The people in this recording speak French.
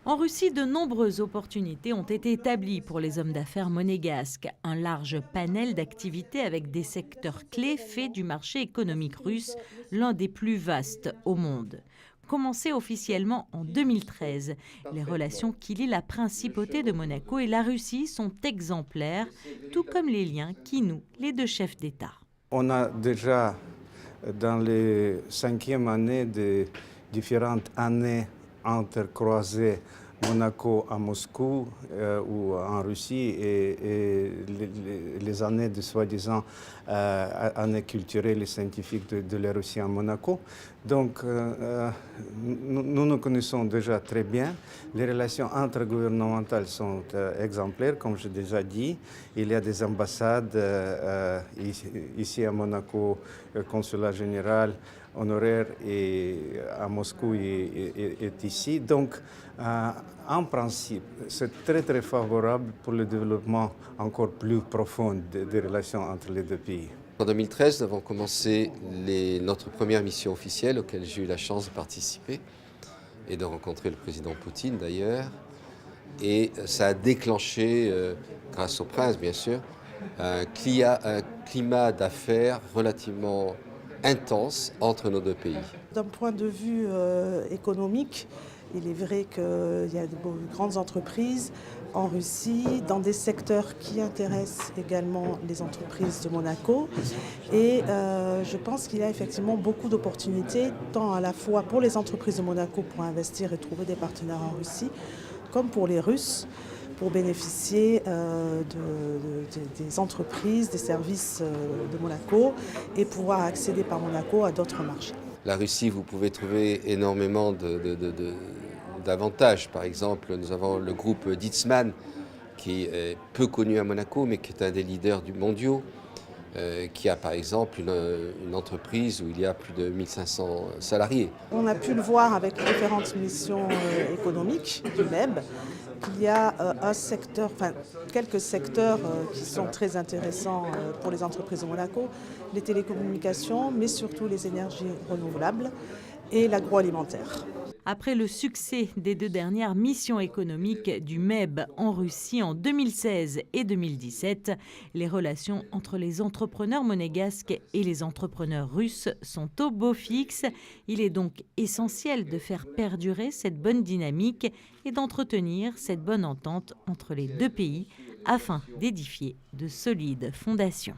En Russie, de nombreuses opportunités ont été établies pour les hommes d'affaires monégasques. Un large panel d'activités avec des secteurs clés fait du marché économique russe l'un des plus vastes au monde. Commencé officiellement en 2013, les relations qui lient la principauté de Monaco et la Russie sont exemplaires, tout comme les liens qui nouent les deux chefs d'État. On a déjà, dans les cinquièmes années de différentes années intercroisées, Monaco à Moscou ou en Russie et les années de soi-disant années culturelles et scientifiques de la Russie à Monaco. Donc nous nous connaissons déjà très bien. Les relations intergouvernementales sont exemplaires, comme j'ai déjà dit. Il y a des ambassades ici à Monaco, le consulat général honoraire et à Moscou est ici. Donc, en principe, c'est très favorable pour le développement encore plus profond des relations entre les deux pays. En 2013, nous avons commencé notre première mission officielle auquel j'ai eu la chance de participer et de rencontrer le président Poutine d'ailleurs. Et ça a déclenché, grâce au prince bien sûr, un climat d'affaires relativement intense entre nos deux pays. D'un point de vue économique, il est vrai qu'il y a de grandes entreprises en Russie, dans des secteurs qui intéressent également les entreprises de Monaco. Et je pense qu'il y a effectivement beaucoup d'opportunités, tant à la fois pour les entreprises de Monaco pour investir et trouver des partenaires en Russie, comme pour les Russes, pour bénéficier des entreprises, des services de Monaco et pouvoir accéder par Monaco à d'autres marchés. La Russie, vous pouvez trouver énormément d'avantages. Par exemple, nous avons le groupe Dietzmann, qui est peu connu à Monaco, mais qui est un des leaders mondiaux, qui a par exemple une entreprise où il y a plus de 1500 salariés. On a pu le voir avec différentes missions économiques du MEB, qu'il y a quelques secteurs qui sont très intéressants pour les entreprises de Monaco, les télécommunications, mais surtout les énergies renouvelables et l'agroalimentaire. Après le succès des deux dernières missions économiques du MEB en Russie en 2016 et 2017, les relations entre les entrepreneurs monégasques et les entrepreneurs russes sont au beau fixe. Il est donc essentiel de faire perdurer cette bonne dynamique et d'entretenir cette bonne entente entre les deux pays afin d'édifier de solides fondations.